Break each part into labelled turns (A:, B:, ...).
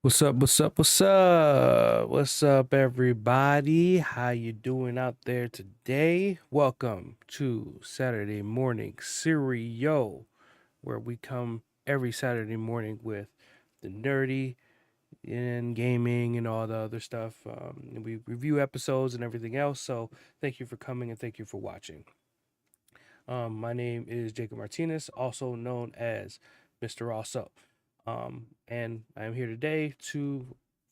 A: What's up? What's up? What's up? What's up, everybody? How you doing out there today? Welcome to Saturday Morning Cereal, where we come every Saturday morning with the nerdy and gaming and all the other stuff. And we review episodes and everything else. So thank you for coming and thank you for watching. My name is Jacob Martinez, also known as Mr. Also. And I'm here today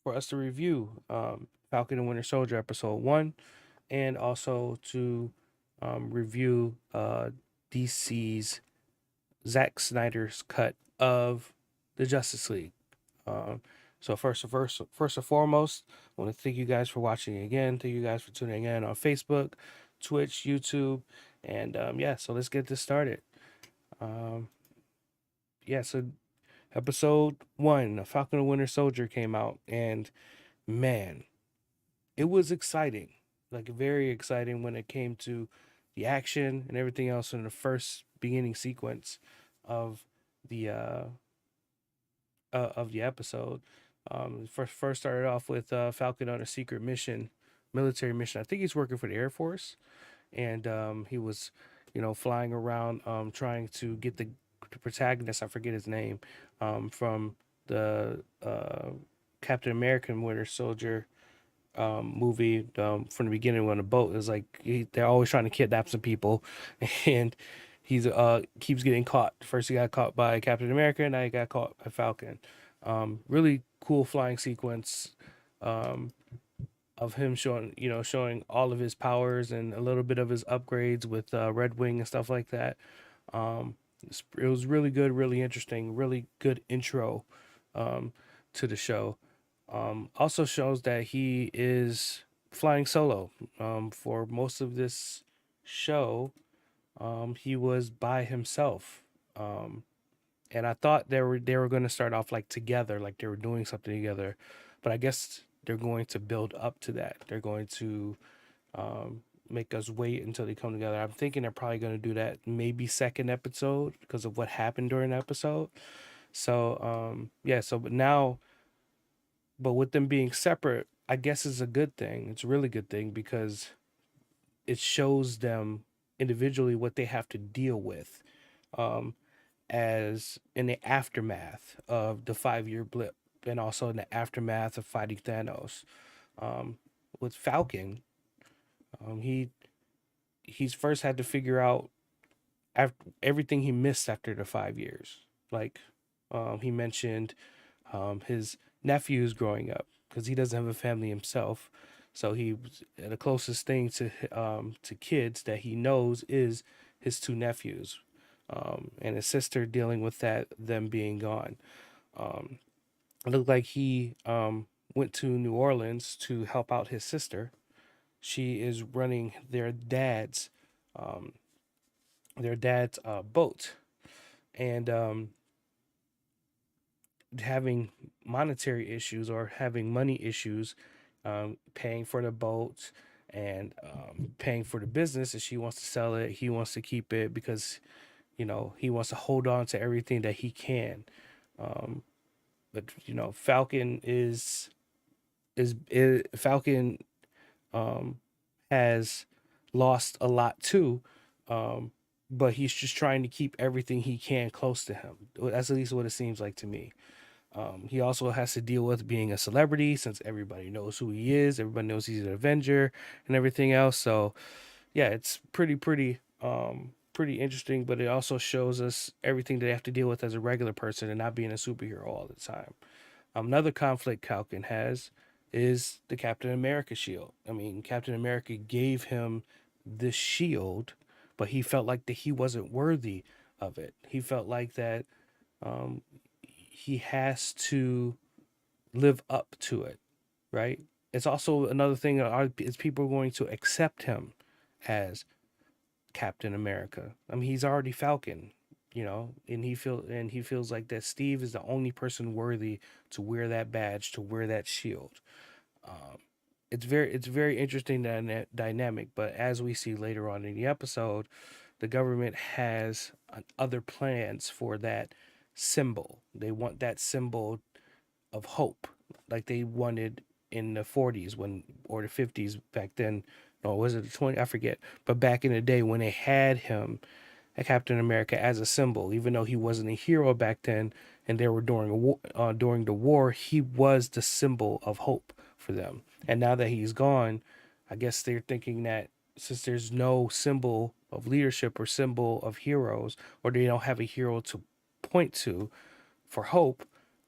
A: for us to review Falcon and Winter Soldier episode 1 and also to review DC's Zack Snyder's cut of the Justice League. Um, so first and foremost, I want to thank you guys for watching again. Thank you guys for tuning in on Facebook, Twitch, YouTube, and yeah. So let's get this started. Um, yeah. So episode 1, Falcon and Winter Soldier came out, and man, it was exciting. Like very exciting when it came to the action and everything else in the first beginning sequence of the the episode. First started off with Falcon on a secret mission, military mission. I think he's working for the Air Force, and he was, flying around trying to get the protagonist. I forget his name, from the Captain American Winter Soldier movie from the beginning on the boat. It's like they're always trying to kidnap some people, and he's keeps getting caught. First he got caught by Captain America, and now he got caught by Falcon. Really cool flying sequence um, of him showing all of his powers and a little bit of his upgrades with Red Wing and stuff like that. Um, it was really good, really interesting, really good intro um, to the show. Also shows that he is flying solo. For most of this show, he was by himself. Um, and I thought they were going to start off like together, like they were doing something together, but I guess they're going to build up to that. They're going to make us wait until they come together. I'm thinking they're probably going to do that maybe second episode because of what happened during the episode. So yeah, so but with them being separate, I guess is a good thing. It's a really good thing because it shows them individually what they have to deal with um, as in the aftermath of the 5 year blip and also in the aftermath of fighting Thanos. Um, with Falcon, he he's first had to figure out after everything he missed after the 5 years. Like he mentioned his nephews growing up because he doesn't have a family himself. So the closest thing to kids that he knows is his two nephews, and his sister dealing with them being gone. Um, it looked like he went to New Orleans to help out his sister. She is running um, their dad's boat, and having monetary issues or having money issues, paying for the boat and paying for the business. And she wants to sell it. He wants to keep it because he wants to hold on to everything that he can. Um, but Falcon is Falcon um, has lost a lot too. Um, but he's just trying to keep everything he can close to him. That's at least what it seems like to me. He also has to deal with being a celebrity since everybody knows who he is. Everybody knows he's an Avenger and everything else. So yeah, it's pretty interesting. But it also shows us everything they have to deal with as a regular person and not being a superhero all the time. Another conflict Falcon has is the Captain America shield. I mean, Captain America gave him this shield, but he felt like that he wasn't worthy of it. He felt like that um, he has to live up to it, right? It's also another thing is people going to accept him as Captain America. I mean, he's already Falcon, and he feels like that Steve is the only person worthy to wear that badge, to wear that shield. Um, it's very interesting dynamic, but as we see later on in the episode, the government has other plans for that symbol. They want that symbol of hope. like they wanted in the 40s when or the 50s back then. No, was it the 20? I forget. But back in the day when they had him, Captain America, as a symbol, even though he wasn't a hero back then, and they were during a war, during the war, he was the symbol of hope for them. And now that he's gone, I guess they're thinking that since there's no symbol of leadership or symbol of heroes, or they don't have a hero to point to for hope,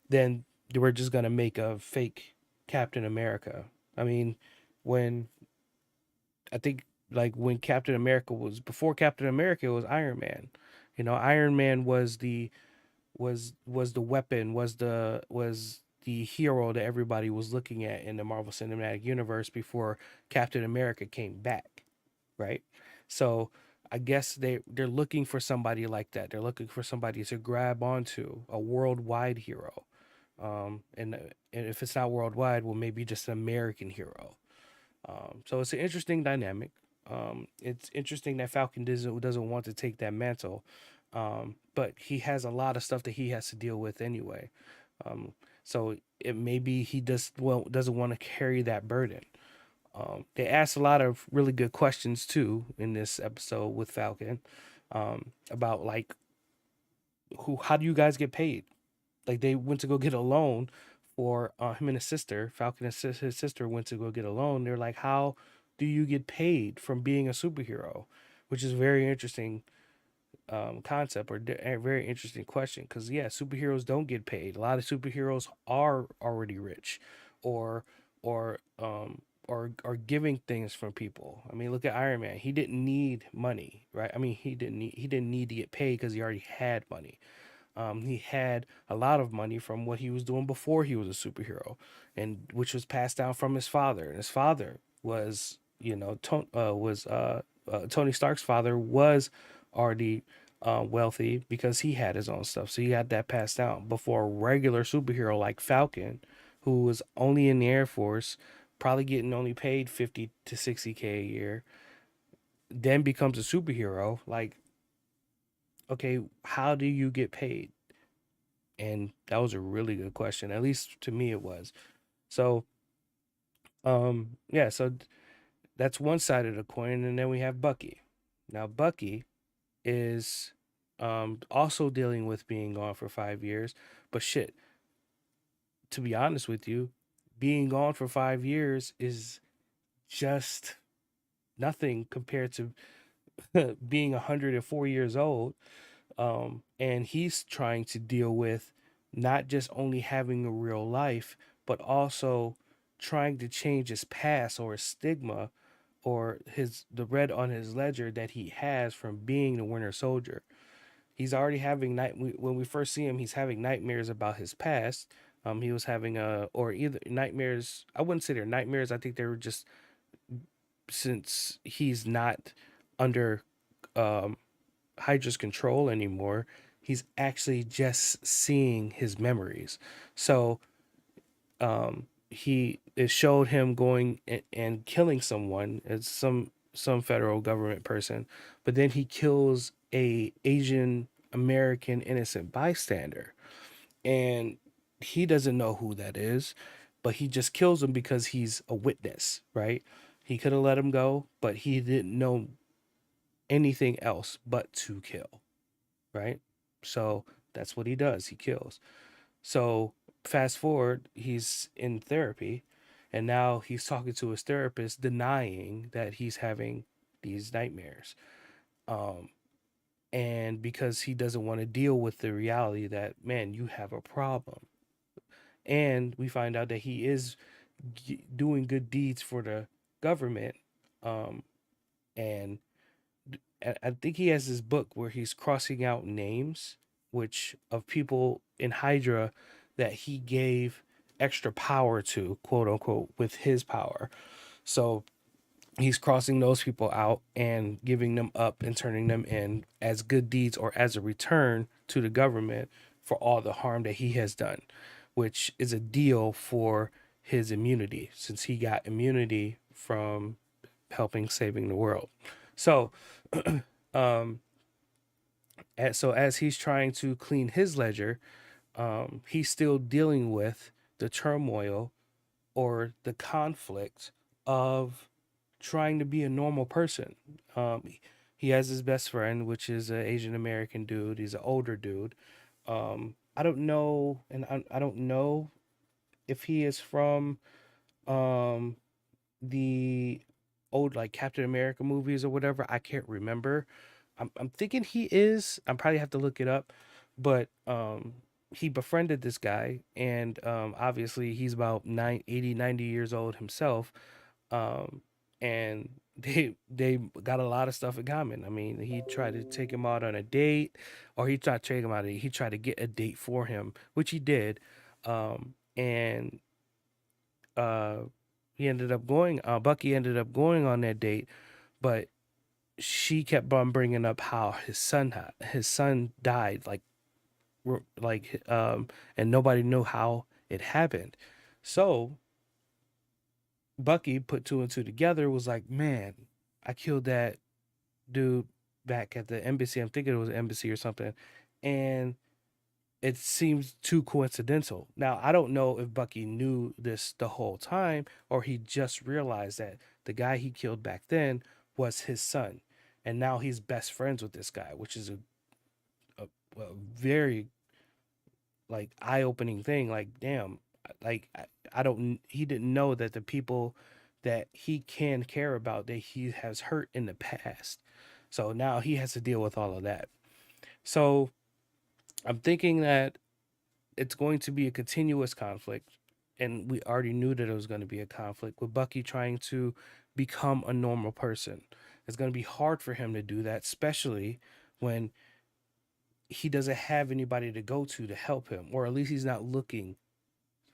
A: then we're just gonna make a fake Captain America. I mean, when I think like when Captain America was before Captain America, it was Iron Man. You know, Iron Man was was the weapon, was the hero that everybody was looking at in the Marvel Cinematic Universe before Captain America came back, right? So I guess they're looking for somebody like that. They're looking for somebody to grab onto, a worldwide hero. And if it's not worldwide, well, maybe just an American hero. So it's an interesting dynamic. It's interesting that Falcon doesn't want to take that mantle, but he has a lot of stuff that he has to deal with anyway. Um, so it maybe he doesn't want to carry that burden. They asked a lot of really good questions too in this episode with Falcon, about like how do you guys get paid? Like they went to go get a loan for him and his sister. Falcon and his sister went to go get a loan. They're like, how do you get paid from being a superhero? Which is very interesting concept, or a very interesting question, because yeah, superheroes don't get paid. A lot of superheroes are already rich, or or or giving things from people. I mean, look at Iron Man. He didn't need money, right? I mean, he didn't need to get paid because he already had money. He had a lot of money from what he was doing before he was a superhero, and which was passed down from his father. And his father was, Tony Stark's father was already wealthy because he had his own stuff. So he had that passed down before a regular superhero like Falcon, who was only in the Air Force, probably getting only paid 50 to 60K a year, then becomes a superhero. Like, okay, how do you get paid? And that was a really good question. At least to me, it was. So, yeah, so that's one side of the coin, and then we have Bucky. Now, Bucky is also dealing with being gone for 5 years, but shit, to be honest with you, being gone for 5 years is just nothing compared to being 104 years old. And he's trying to deal with not just only having a real life, but also trying to change his past or his stigma or the red on his ledger that he has from being the Winter Soldier. He's already having when we first see him, he's having nightmares about his past. He was having or either nightmares. I wouldn't say they're nightmares. I think they were just, since he's not under um, Hydra's control anymore. He's actually just seeing his memories. So he it showed him going and killing someone. It's some federal government person, but then he kills a Asian American innocent bystander, and he doesn't know who that is, but he just kills him because he's a witness, right? He could have let him go, but he didn't know anything else but to kill, right? So that's what he does. He kills. So fast forward, he's in therapy, and now he's talking to his therapist, denying that he's having these nightmares. Um, and because he doesn't want to deal with the reality that, man, you have a problem. And we find out that he is doing good deeds for the government. Um, and I think he has this book where he's crossing out names, which of people in Hydra that he gave extra power to, quote unquote, with his power. So he's crossing those people out and giving them up and turning them in as good deeds or as a return to the government for all the harm that he has done, which is a deal for his immunity since he got immunity from helping saving the world. So um so as he's trying to clean his ledger, he's still dealing with the turmoil or the conflict of trying to be a normal person. He has his best friend, which is an Asian American dude. He's an older dude. I don't know, and I don't know if he is from um, the old like Captain America movies or whatever. I can't remember. I'm thinking he is. I probably have to look it up, but he befriended this guy, and obviously he's about 90 years old himself, um, and they got a lot of stuff in common. I mean, he tried to take him out on a date, or he tried to take him out. He tried to get a date for him, which he did, and uh, he ended up going. Bucky ended up going on that date, but she kept on bringing up how his son died, and nobody knew how it happened. So Bucky put two and two together, was like, man, I killed that dude back at the embassy. I'm thinking it was an embassy or something. And it seems too coincidental. Now, I don't know if Bucky knew this the whole time or he just realized that the guy he killed back then was his son. And now he's best friends with this guy, which is a very like eye-opening thing. Like, damn, like I don't he didn't know that the people that he can care about that he has hurt in the past. So now he has to deal with all of that. So I'm thinking that it's going to be a continuous conflict, and we already knew that it was going to be a conflict with Bucky trying to become a normal person. It's going to be hard for him to do that, especially when he doesn't have anybody to go to help him, or at least he's not looking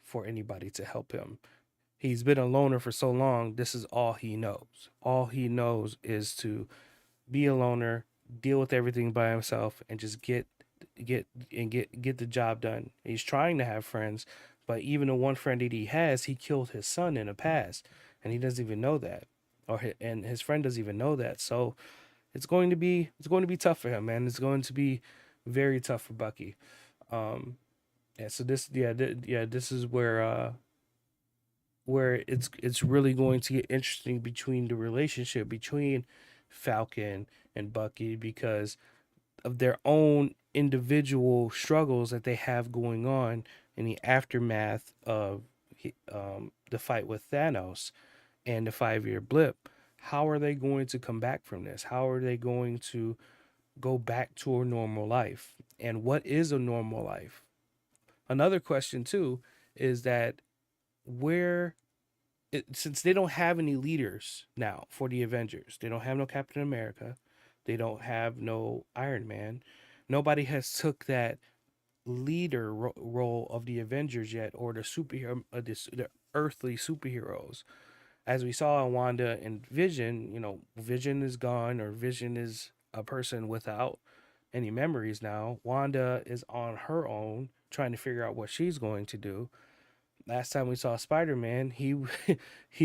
A: for anybody to help him. He's been a loner for so long. This is all he knows. All he knows is to be a loner, deal with everything by himself, and just get the job done. He's trying to have friends, but even the one friend that he has, he killed his son in the past, and he doesn't even know that, and his friend doesn't even know that. So it's going to be tough for him, man. It's going to be very tough for Bucky. Um, yeah. So this is where it's really going to get interesting between the relationship between Falcon and Bucky because of their own individual struggles that they have going on in the aftermath of the fight with Thanos and the 5 year blip. How are they going to come back from this? How are they going to go back to a normal life? And what is a normal life? Another question, too, is that where since they don't have any leaders now for the Avengers, they don't have no Captain America, they don't have no Iron Man. Nobody has took that leader role of the Avengers yet, or the superhero, the earthly superheroes. As we saw in Wanda and Vision, Vision is gone, or Vision is a person without any memories now. Wanda is on her own, trying to figure out what she's going to do. Last time we saw Spider-Man, he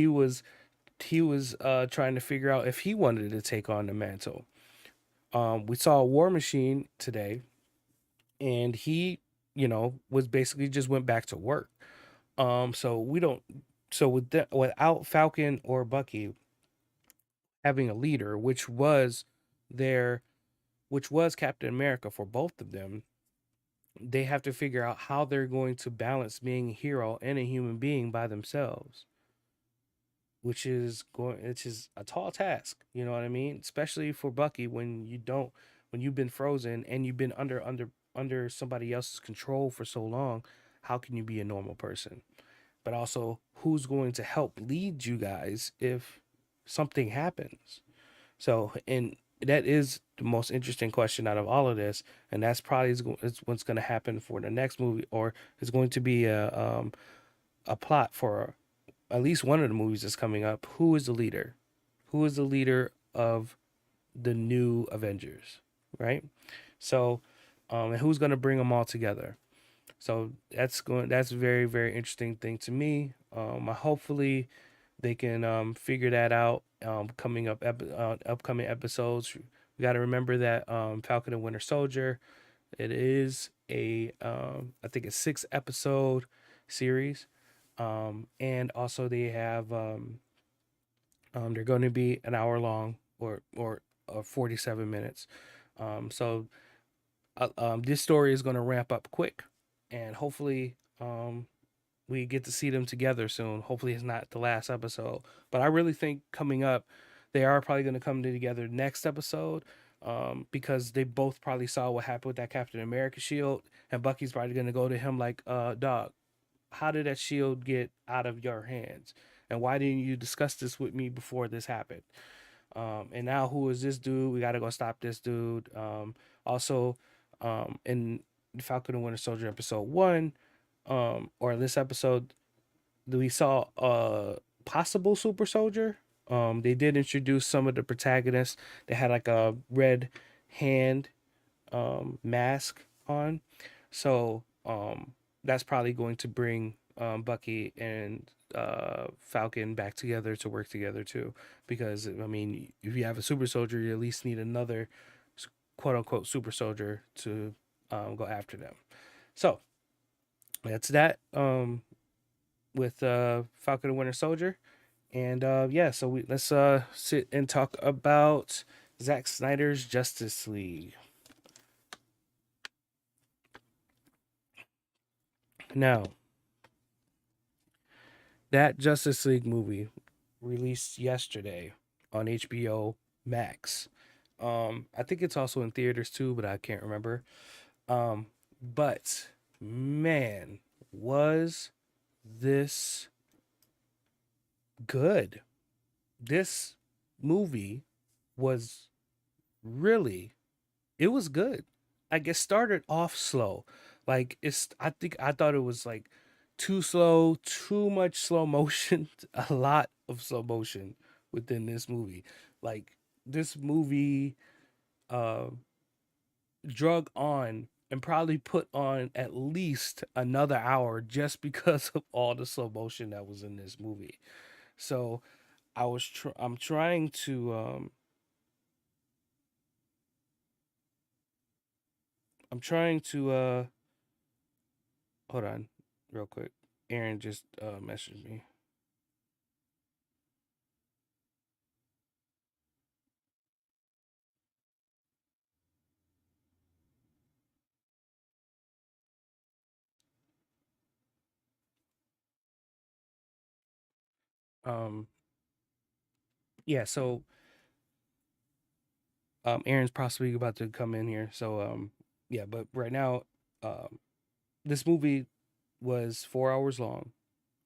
A: was trying to figure out if he wanted to take on the mantle. We saw War Machine today, and he, was basically just went back to work. So we don't. So without Falcon or Bucky having a leader, their, which was Captain America for both of them, they have to figure out how they're going to balance being a hero and a human being by themselves, which is a tall task. You know what I mean? Especially for Bucky when you've been frozen and you've been under somebody else's control for so long. How can you be a normal person? But also, who's going to help lead you guys if something happens? So, and that is the most interesting question out of all of this, and that's probably is what's going to happen for the next movie, or it's going to be a plot for at least one of the movies that's coming up. Who is the leader? Who is the leader of the new Avengers? Right. So, and who's going to bring them all together? So That's a very very interesting thing to me. Hopefully they can figure that out. Upcoming episodes. We got to remember that Falcon and Winter Soldier. It is I think a 6 episode series. And also they have they're going to be an hour long or 47 minutes. So this story is going to ramp up quick, and hopefully we get to see them together soon. Hopefully it's not the last episode, but I really think coming up, they are probably going to come together next episode. Because they both probably saw what happened with that Captain America shield, and Bucky's probably going to go to him like, dog, how did that shield get out of your hands? And why didn't you discuss this with me before this happened? And now who is this dude? We got to go stop this dude. Also, in Falcon and Winter Soldier episode one, or this episode, we saw a possible super soldier. They did introduce some of the protagonists. They had like a red hand mask on. So that's probably going to bring Bucky and Falcon back together to work together too. Because, I mean, if you have a super soldier, you at least need another quote unquote super soldier to go after them. So that's that with Falcon and Winter Soldier. And yeah, so let's sit and talk about Zack Snyder's Justice League. Now, that Justice League movie released yesterday on HBO Max. I think it's also in theaters too, but I can't remember. But man, was this good? This movie was really, it was good. Like it started off slow. Like I thought it was like too slow, too much slow motion, a lot of slow motion within this movie. Like this movie uh drug on and probably put on at least another hour just because of all the slow motion that was in this movie. So I'm trying to I'm trying to hold on real quick. Aaron just messaged me. Um yeah, so Aaron's possibly about to come in here. So yeah, but right now um this movie was 4 hours long,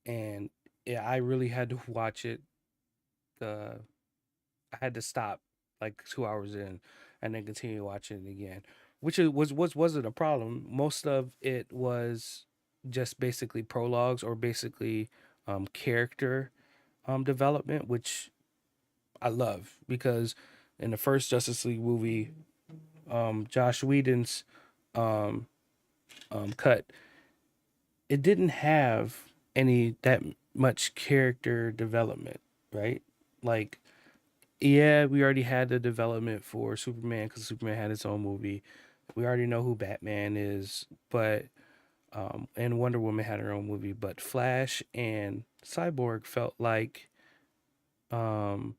A: and yeah, I really had to watch it. uh I had to stop like 2 hours in and then continue watching it again, which wasn't a problem. Most of it was just basically prologues or basically character development, which I love because in the first Justice League movie, Josh Whedon's um, cut, it didn't have any that much character development, right? Like, yeah, we already had the development for Superman because Superman had its own movie. We already know who Batman is, but and Wonder Woman had her own movie. But Flash and Cyborg felt um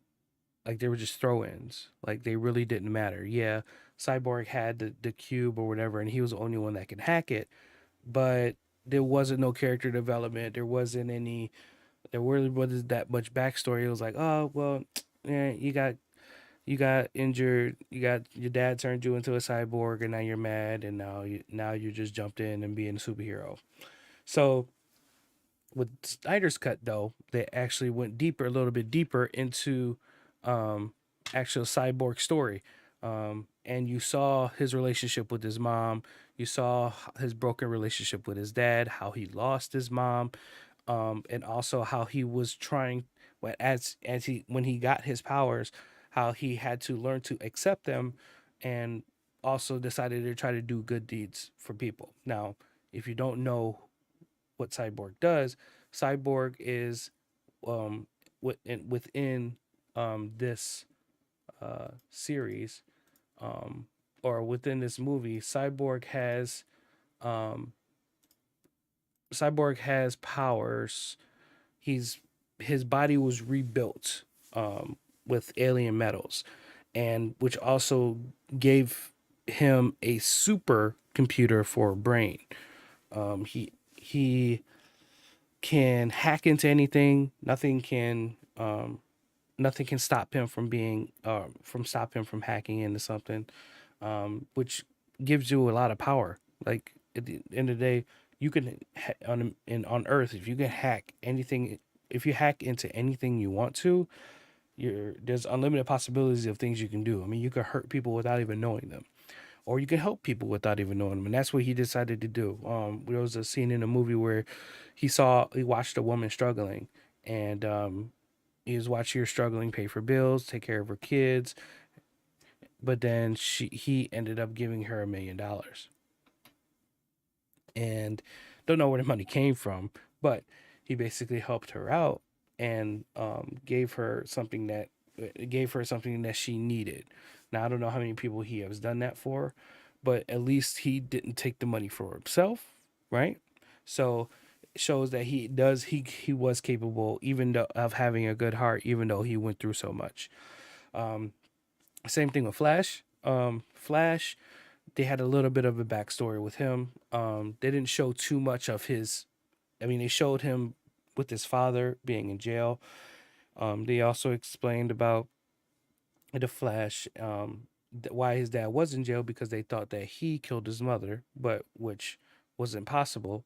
A: like they were just throw-ins. Like they really didn't matter. Yeah, Cyborg had the cube or whatever, and he was the only one that could hack it. But there wasn't no character development. There wasn't any. There really wasn't that much backstory. It was like, oh well, yeah, you got injured, you got your dad turned you into a cyborg, and now you're mad, and now you just jumped in and being a superhero. So with Snyder's cut though, they actually went deeper, a little bit deeper into um actual cyborg story. And you saw his relationship with his mom, you saw his broken relationship with his dad, how he lost his mom, and also how he was trying as he when he got his powers, how he had to learn to accept them, and also decided to try to do good deeds for people. Now, if you don't know what Cyborg does, Cyborg is within this series, um, or within this movie, Cyborg has um, Cyborg has powers. He's his body was rebuilt with alien metals, and which also gave him a super computer for a brain. He can hack into anything. Nothing can stop him from being from stop him from hacking into something, which gives you a lot of power. Like at the end of the day, you can on Earth, if you can hack anything, if you hack into anything you want to, there's unlimited possibilities of things you can do. I mean, you can hurt people without even knowing them, or you can help people without even knowing them, and that's what he decided to do. There was a scene in a movie where he watched a woman struggling, and he was watching her struggling, pay for bills, take care of her kids, but then he ended up giving her $1 million, and don't know where the money came from, but he basically helped her out and gave her something that she needed. Now I don't know how many people he has done that for, but at least he didn't take the money for himself, right? So it shows that he was capable even though of having a good heart, even though he went through so much. Um, Same thing with Flash. Flash, they had a little bit of a backstory with him. They didn't show too much of his. I mean, they showed him with his father being in jail. They also explained about the Flash, why his dad was in jail because they thought that he killed his mother, but which was impossible,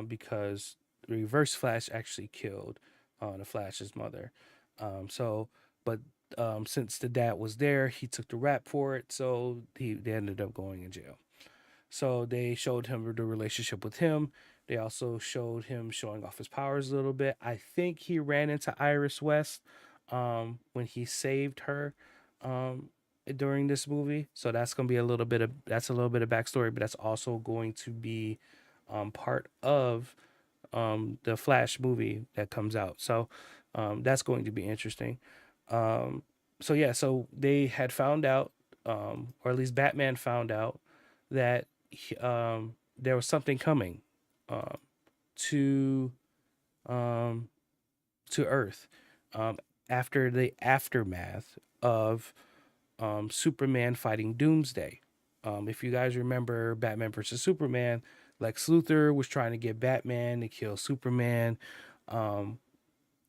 A: because the Reverse Flash actually killed the Flash's mother. So, but since the dad was there, he took the rap for it, so they ended up going in jail. So they showed him the relationship with him. They also showed him showing off his powers a little bit. I think he ran into Iris West when he saved her um, during this movie. So that's gonna be a little bit of backstory, but that's also going to be part of the Flash movie that comes out. So that's going to be interesting. Um, so yeah, so they had found out, or at least Batman found out that there was something coming um, to um, to Earth um, after the aftermath of Superman fighting Doomsday. If you guys remember Batman versus Superman, Lex Luthor was trying to get Batman to kill Superman, um,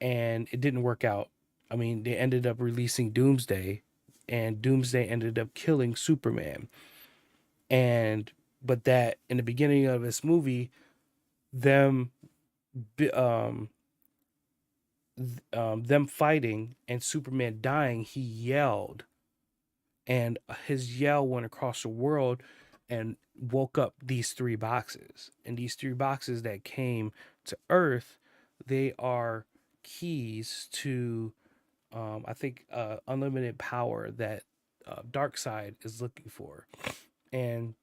A: and it didn't work out. I mean, they ended up releasing Doomsday, and Doomsday ended up killing Superman. And but that in the beginning of this movie, them um them fighting and Superman dying, he yelled, and his yell went across the world and woke up these three boxes. And these three boxes that came to Earth, they are keys to, I think, unlimited power that Darkseid is looking for. And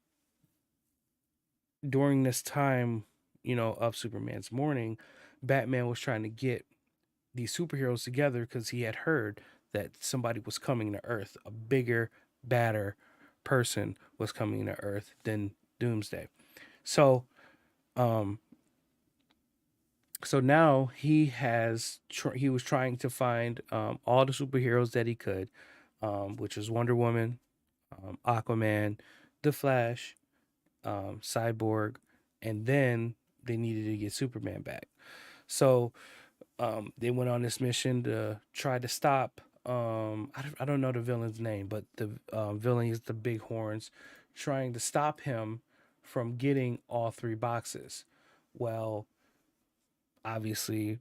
A: during this time, of Superman's morning, Batman was trying to get these superheroes together because he had heard that somebody was coming to Earth. A bigger, badder person was coming to Earth than Doomsday. So, um, so now he was trying to find all the superheroes that he could, which is Wonder Woman, Aquaman, The Flash, Cyborg, and then they needed to get Superman back. So they went on this mission to try to stop. I don't know the villain's name, but the villain is the Big Horns, trying to stop him from getting all three boxes. Well, obviously,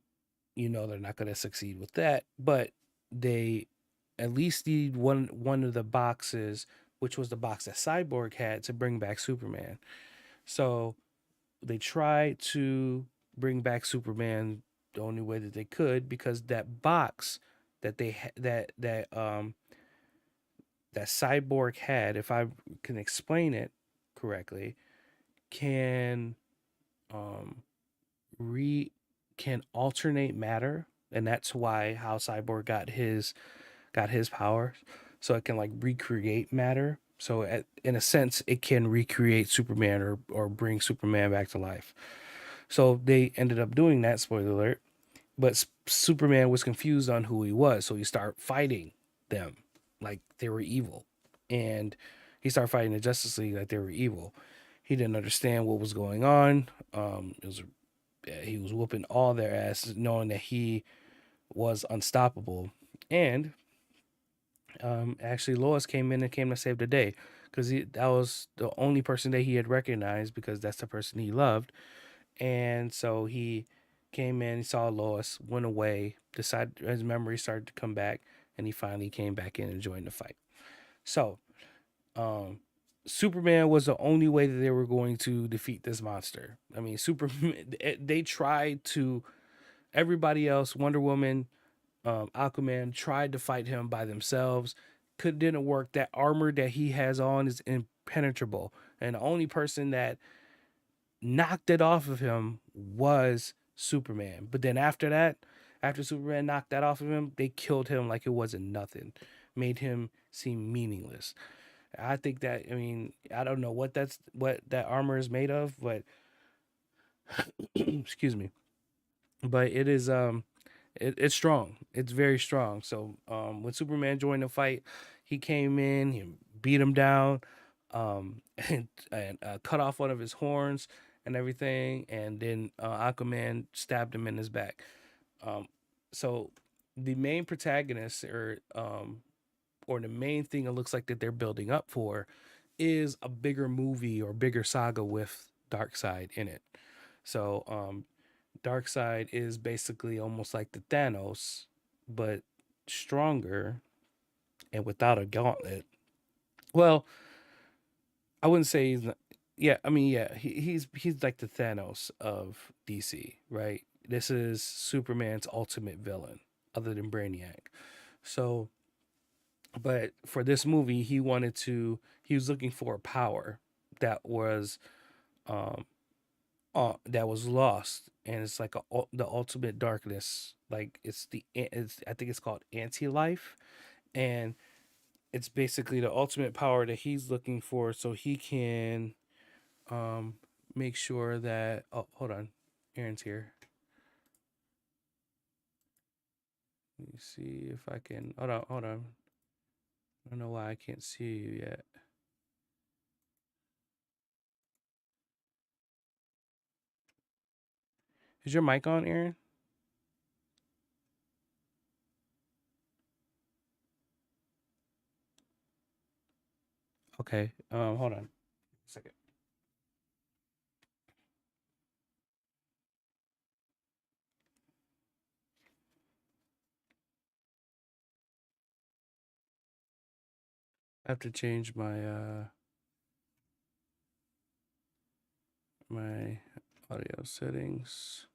A: they're not going to succeed with that, but they at least need one of the boxes, which was the box that Cyborg had to bring back Superman. So they tried to bring back Superman the only way that they could, because that box that they that Cyborg had, if I can explain it correctly, can um re can alternate matter, and that's why how Cyborg got his powers. So it can like recreate matter. So in a sense, it can recreate Superman, or bring Superman back to life. So they ended up doing that. Spoiler alert. But Superman was confused on who he was, so he started fighting them like they were evil, and he started fighting the Justice League like they were evil. He didn't understand what was going on. He was whooping all their asses, knowing that he was unstoppable. And actually, Lois came in and came to save the day because that was the only person that he had recognized because that's the person he loved. And so he came in, he saw Lois, went away, decided his memory started to come back, and he finally came back in and joined the fight. So, um, Superman was the only way that they were going to defeat this monster. I mean, Superman, they tried to, everybody else, Wonder Woman, Aquaman tried to fight him by themselves. Didn't work. That armor that he has on is impenetrable. And the only person that knocked it off of him was Superman. But then after that, after Superman knocked that off of him, they killed him like it wasn't nothing, made him seem meaningless. I think that, I mean, I don't know what that armor is made of, but excuse me, but it is it's strong. It's very strong. So when Superman joined the fight, he came in, he beat him down, and cut off one of his horns and everything, and then Aquaman stabbed him in his back. Um, so the main protagonist, or the main thing it looks like that they're building up for, is a bigger movie or bigger saga with Darkseid in it. So Darkseid is basically almost like the Thanos, but stronger and without a gauntlet. Well, I wouldn't say he's not, yeah, I mean, yeah, he's like the Thanos of DC, right? This is Superman's ultimate villain, other than Brainiac. So, but for this movie, he was looking for a power that was um that was lost, and it's like the ultimate darkness. Like it's I think it's called anti-life, and it's basically the ultimate power that he's looking for, so he can um make sure that, oh, hold on, Aaron's here. Let me see if I can, hold on. I don't know why I can't see you yet. Is your mic on, Aaron? Okay. Hold on a second. I have to change my audio settings.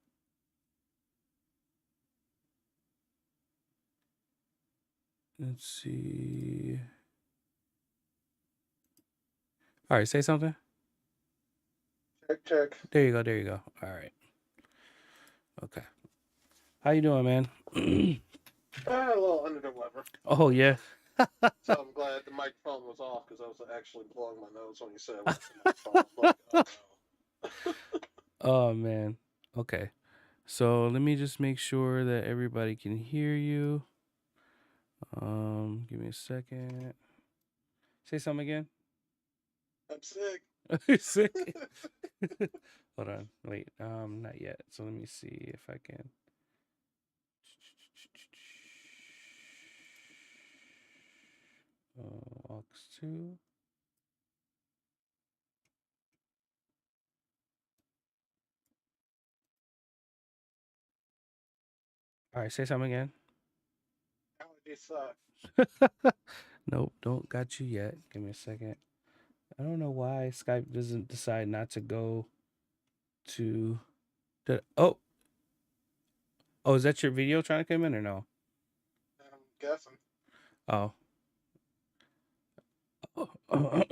A: Let's see. All right, say something.
B: Check, check.
A: There you go. There you go. All right. Okay. How you doing, man?
B: A little under the weather.
A: Oh yeah.
B: So I'm glad the microphone was off because I was actually blowing my nose when you said what's the microphone. I'm like, oh no.
A: Oh man. Okay. So let me just make sure that everybody can hear you. Give me a second. Say something again.
B: I'm sick.
A: You're sick. Hold on. Wait. Not yet. So let me see if I can. Aux 2. All right. Say something again.
B: Allergies suck.
A: Nope. Don't got you yet. Give me a second. I don't know why Skype doesn't decide not to go to the. Oh, is that your video trying to come in or no?
B: I'm guessing.
A: Oh. Hold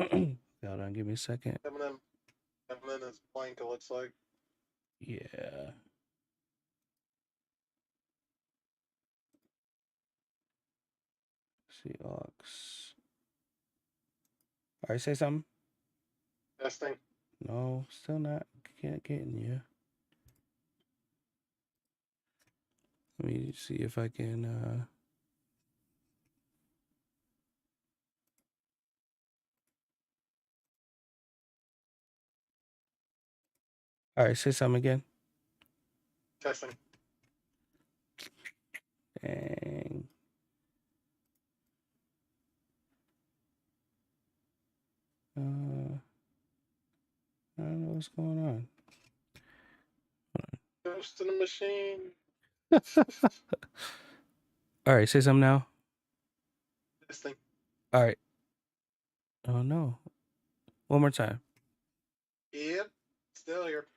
A: on, give me a second.
B: Coming in as blank, it looks like.
A: Yeah. See, aux. All right, say something.
B: Testing.
A: No, still not. Can't get in you. Let me see if I can. All right, say something again.
B: Testing.
A: Dang. I don't know what's going on.
B: Goes to the machine.
A: All right, say something now.
B: Testing.
A: All right. Oh no. One more time.
B: Yep. Still here.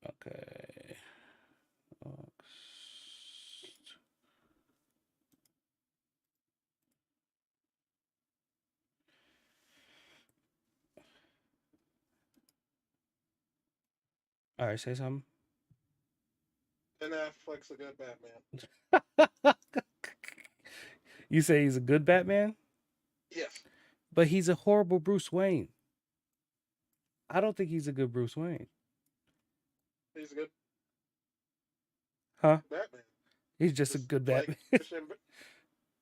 A: Okay. All right, say something.
B: Ben Affleck's a good Batman.
A: You say he's a good Batman,
B: Yes.
A: but he's a horrible Bruce Wayne. I don't think he's a good Bruce Wayne.
B: He's a good
A: Huh?
B: Batman.
A: He's just a
B: Just
A: good
B: like
A: Batman.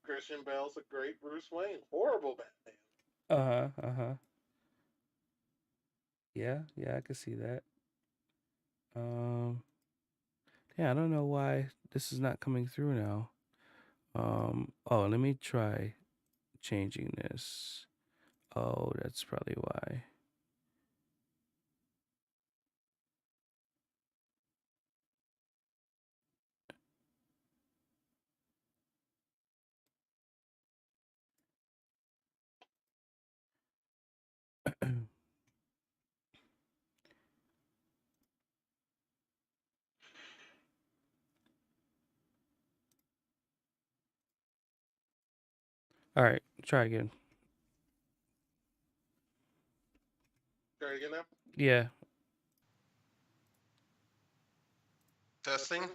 B: Christian Bale's a great Bruce Wayne. Horrible Batman.
A: Uh-huh. Uh-huh. Yeah, yeah, I can see that. Um yeah, I don't know why this is not coming through now. Oh, let me try changing this. Oh, that's probably why. All right, try again.
B: Try it again now.
A: Yeah.
B: Testing.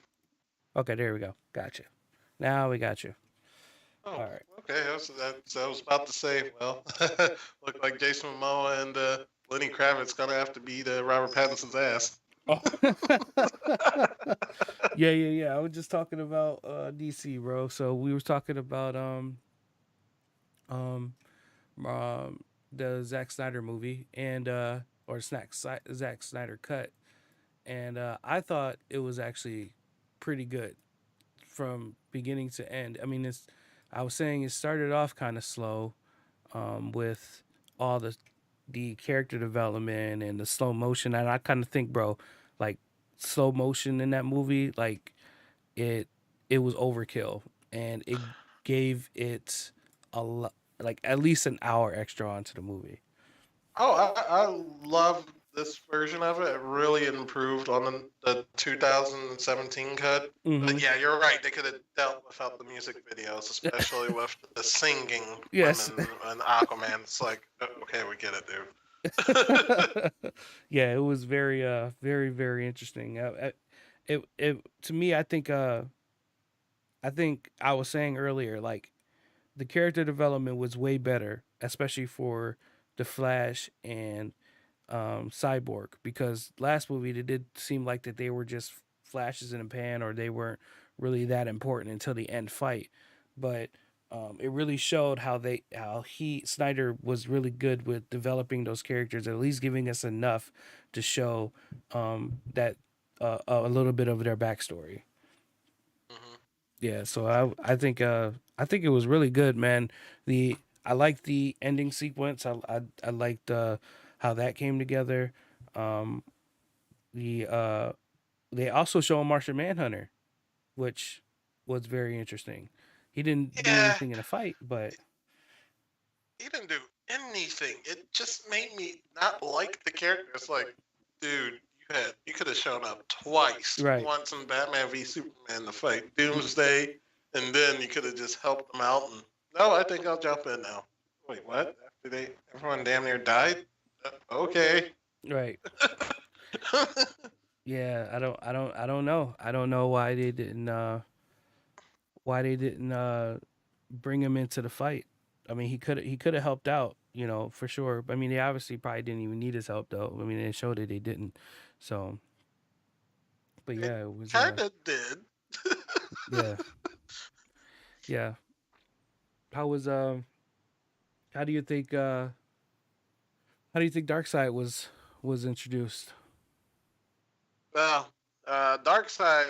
A: Okay, there we go. Gotcha. Now we got you.
B: Oh,
A: All right.
B: okay. I was about to say, well, look like Jason Momoa and Lenny Kravitz gonna have to beat Robert Pattinson's ass.
A: Oh. Yeah, yeah, yeah. I was just talking about DC, bro. So we were talking about um um the Zack Snyder movie and or Zack Snyder cut, and I thought it was actually pretty good from beginning to end. I mean, it's I was saying it started off kind of slow with all the character development and the slow motion, and I kind of think, bro, like slow motion in that movie, like it it was overkill, and it gave it a lot, like at least an hour extra onto the movie.
B: Oh, I love this version of it. It really improved on the 2017 cut.
A: Mm-hmm.
B: But yeah, you're right. They could have dealt without the music videos, especially with the singing
A: Yes.
B: women and Aquaman. It's like, okay, we get it, dude.
A: Yeah, it was very very very interesting. It to me, I think I was saying earlier, like the character development was way better, especially for the Flash and Cyborg, because last movie it did seem like that they were just flashes in a pan, or they weren't really that important until the end fight. But it really showed how he Snyder was really good with developing those characters, at least giving us enough to show that a little bit of their backstory.
B: Hmm.
A: Yeah, so I think it was really good, man. The I liked the ending sequence. I liked how that came together. Um, the they also show a Martian Manhunter, which was very interesting. He didn't do
B: Yeah,
A: anything in a fight, but
B: he didn't do anything. It just made me not like the character. It's like, dude, you could have shown up twice.
A: right,
B: Once in Batman v Superman to fight Doomsday, and then you could have just helped them out. And no, I think I'll jump in now. Wait, what? After everyone damn near died. Okay.
A: right. Yeah, I don't know. I don't know why they didn't bring him into the fight. I mean, he could have helped out, you know, for sure. I mean, they obviously probably didn't even need his help though. I mean, they showed that they didn't. So, but
B: It
A: yeah, it was
B: kind of did.
A: Yeah, yeah. How was how do you think how do you think Darkseid was introduced?
B: Well, Dark I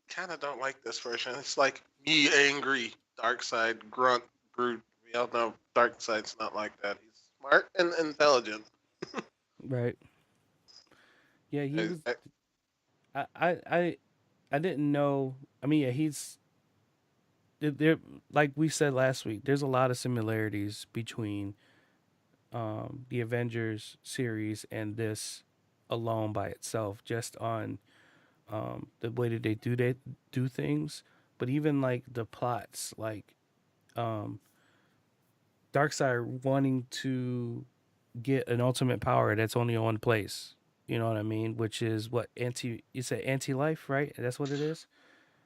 B: kind of don't like this version. It's like me angry Dark grunt, brute. We all know Dark not like that. He's smart and intelligent.
A: Right. Yeah, he
B: I,
A: was.
B: I,
A: I I I, I didn't know. I mean, yeah, he's there. Like we said last week, there's a lot of similarities between the Avengers series and this alone by itself, just on the way that they do things, but even like the plots, like um, Darkseid wanting to get an ultimate power that's only in one place. You know what I mean? Which is what anti. You said anti-life, right? That's what it is.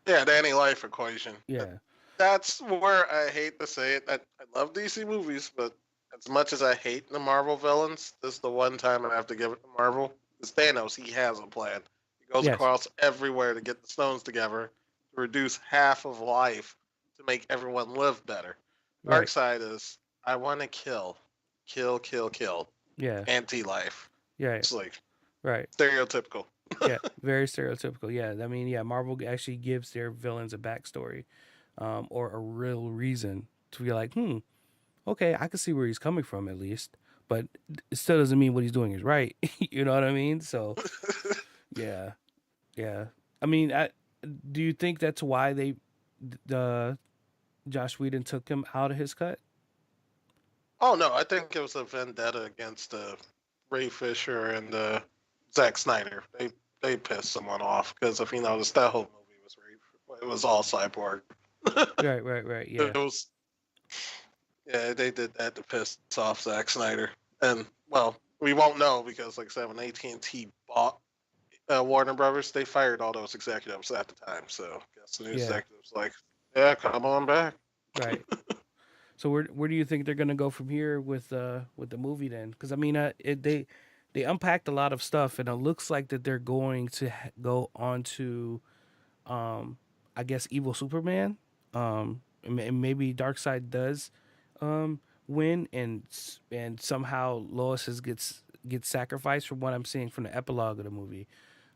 B: yeah, the anti-life equation.
A: Yeah.
B: That's where I hate to say it. I love DC movies, but as much as I hate the Marvel villains, this is the one time I have to give it to Marvel. Because Thanos, he has a plan. He goes
A: Yes.
B: across everywhere to get the stones together to reduce half of life to make everyone live better.
A: Right.
B: Darkseid is, I want to kill,
A: Yeah.
B: anti-life.
A: Yeah.
B: It's like
A: Right.
B: stereotypical.
A: Yeah. Very stereotypical. Yeah. I mean, yeah. Marvel actually gives their villains a backstory, or a real reason to be like, okay, I can see where he's coming from at least, but it still doesn't mean what he's doing is right. You know what I mean? So yeah, yeah. I mean, do you think that's why the Josh Whedon took him out of his cut?
B: Oh no, I think it was a vendetta against Ray Fisher and Zack Snyder. They pissed someone off because if you notice, that whole movie was it was all cyborg.
A: Right, right, right.
B: It
A: Yeah,
B: was yeah, they did that to piss off Zack Snyder. And well, we won't know because like I said, when AT&T bought Warner Brothers, they fired all those executives at the time. So I guess the new
A: yeah,
B: executives like, yeah, come on back.
A: right. So where do you think they're gonna go from here with the movie then? Because I mean, they unpacked a lot of stuff, and it looks like that they're going to go on to um, I guess evil Superman. And maybe Darkseid does win, and somehow Lois gets sacrificed from what I'm seeing from the epilogue of the movie.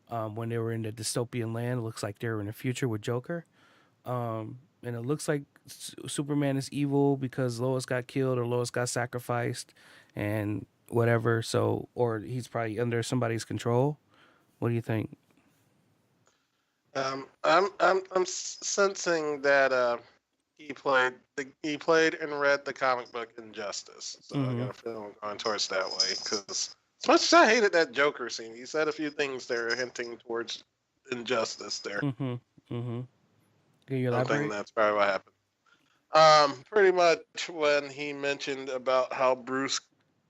A: When they were in the dystopian land, it looks like they were in the future with Joker. And it looks like Superman is evil because Lois got killed or Lois got sacrificed, and whatever. So, or he's probably under somebody's control. What do you think?
B: I'm sensing that he played and read the comic book Injustice, so I
A: Mm-hmm.
B: got a feeling going towards that way. Because as much as I hated that Joker scene, he said a few things there hinting towards injustice there.
A: Mm-hmm. Mm-hmm. Can you
B: I'm thinking
A: elaborate?
B: that's probably what happened. Pretty much when he mentioned about how Bruce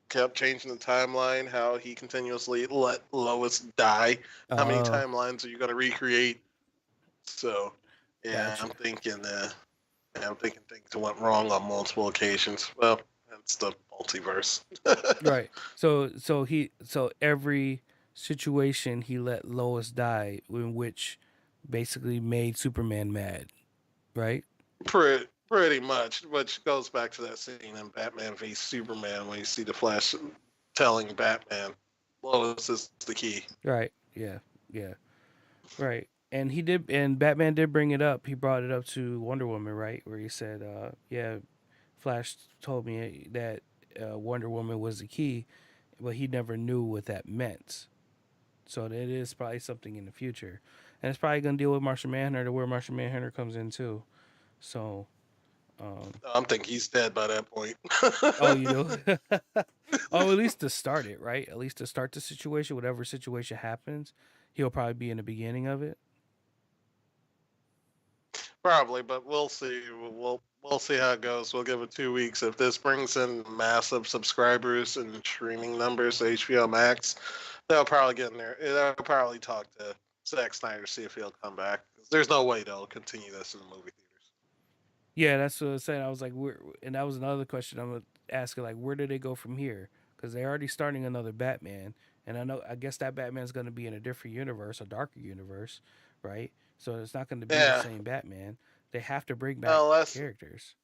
B: kept changing the timeline, how he continuously let Lois die. How many
A: Oh,
B: timelines are you going to recreate? So, yeah,
A: gotcha.
B: I'm thinking things went wrong on multiple occasions. Well, that's the multiverse.
A: Right. So every situation he let Lois die, in which basically made Superman mad, right?
B: Pretty much, which goes back to that scene in Batman v Superman when you see the Flash telling Batman, Lois is the key.
A: Right. Yeah. Yeah. Right. And he did, and Batman did bring it up. He brought it up to Wonder Woman, right? Where he said, yeah, Flash told me that Wonder Woman was the key, but he never knew what that meant. So that is probably something in the future. And it's probably going to deal with Martian Manhunter, where Martian Manhunter comes in too. So, um,
B: I'm thinking he's dead by that point.
A: oh, you know, oh, at least to start it, right? At least to start the situation, whatever situation happens, he'll probably be in the beginning of it.
B: Probably, but we'll see. We'll see how it goes. We'll give it 2 weeks. If this brings in massive subscribers and streaming numbers to HBO Max, they'll probably get in there. They'll probably talk to Zack Snyder see if he'll come back. There's no way they'll continue this in the movie theaters.
A: Yeah, that's what I was saying. I was like, where, and that was another question I'm asking, like, where do they go from here? Because they're already starting another Batman, and I guess that Batman's going to be in a different universe, a darker universe, right? So it's not going to be the
B: Yeah,
A: same Batman. They have to bring back
B: unless
A: characters.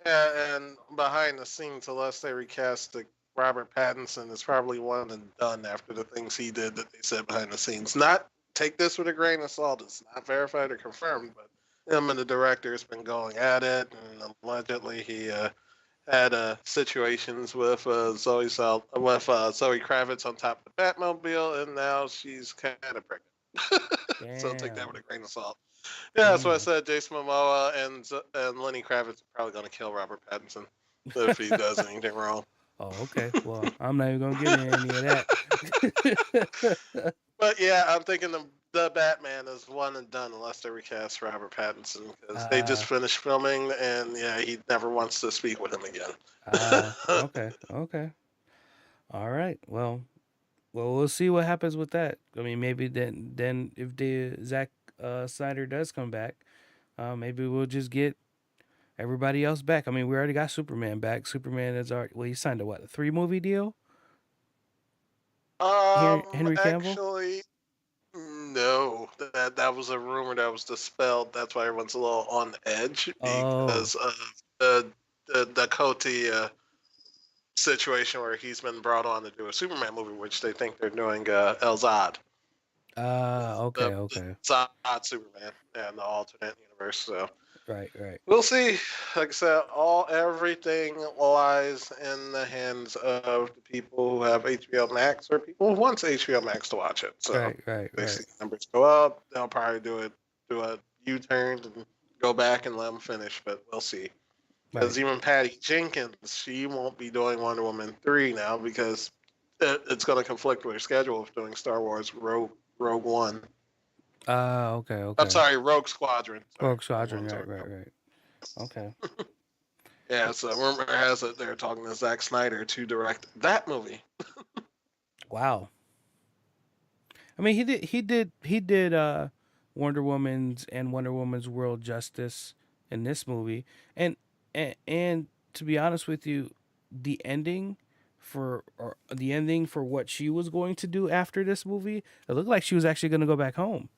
B: yeah, and behind the scenes, unless they recast the Robert Pattinson, is probably one and done after the things he did that they said behind the scenes. Not take this with a grain of salt. It's not verified or confirmed, but him and the director has been going at it, and allegedly he had situations with Zoe Kravitz on top of the Batmobile, and now she's kind of pregnant. So take that with
A: Damn.
B: a grain of salt. Yeah, that's what I
A: Damn.
B: said. Jason Momoa and Lenny Kravitz are probably going to kill Robert Pattinson if he does anything wrong.
A: Oh, okay. Well, I'm not even gonna get in any of that.
B: But yeah, I'm thinking the Batman is one and done unless they recast Robert Pattinson because they just
A: uh,
B: finished filming, and yeah, he never wants to speak with him again.
A: okay, okay, all right. Well, we'll see what happens with that. I mean, maybe then if the Zack Snyder does come back, maybe we'll just get everybody else back. I mean, we already got Superman back. Superman is already well, he signed a what, a 3 movie deal? Henry Cavill.
B: Actually, no, that was a rumor that was dispelled. That's why everyone's a little on edge
A: Oh,
B: because of the Dakota situation where he's been brought on to do a Superman movie, which they think they're doing El Zod,
A: okay,
B: the
A: okay,
B: Zod Superman, and the alternate universe. So
A: right, right,
B: we'll see. Like I said, everything lies in the hands of the people who have HBO Max or people who want HBO Max to watch it. So
A: right, right,
B: they
A: right,
B: see the numbers go up, they'll probably do a U-turn and go back and let them finish. But we'll see.
A: right.
B: Because even Patty Jenkins, she won't be doing Wonder Woman 3 now because it's going to conflict with her schedule of doing Star Wars Rogue One.
A: Okay,
B: I'm
A: okay.
B: sorry, Rogue Squadron. Sorry,
A: Rogue
B: Rogue
A: Squadron.
B: One's
A: Right,
B: already
A: right,
B: coming.
A: right. Okay.
B: Yeah, so rumor has it they're talking to Zack Snyder to direct that movie.
A: Wow. I mean, he did Wonder Woman's and Wonder Woman's World Justice in this movie, and and to be honest with you, the ending for what she was going to do after this movie, it looked like she was actually going to go back home.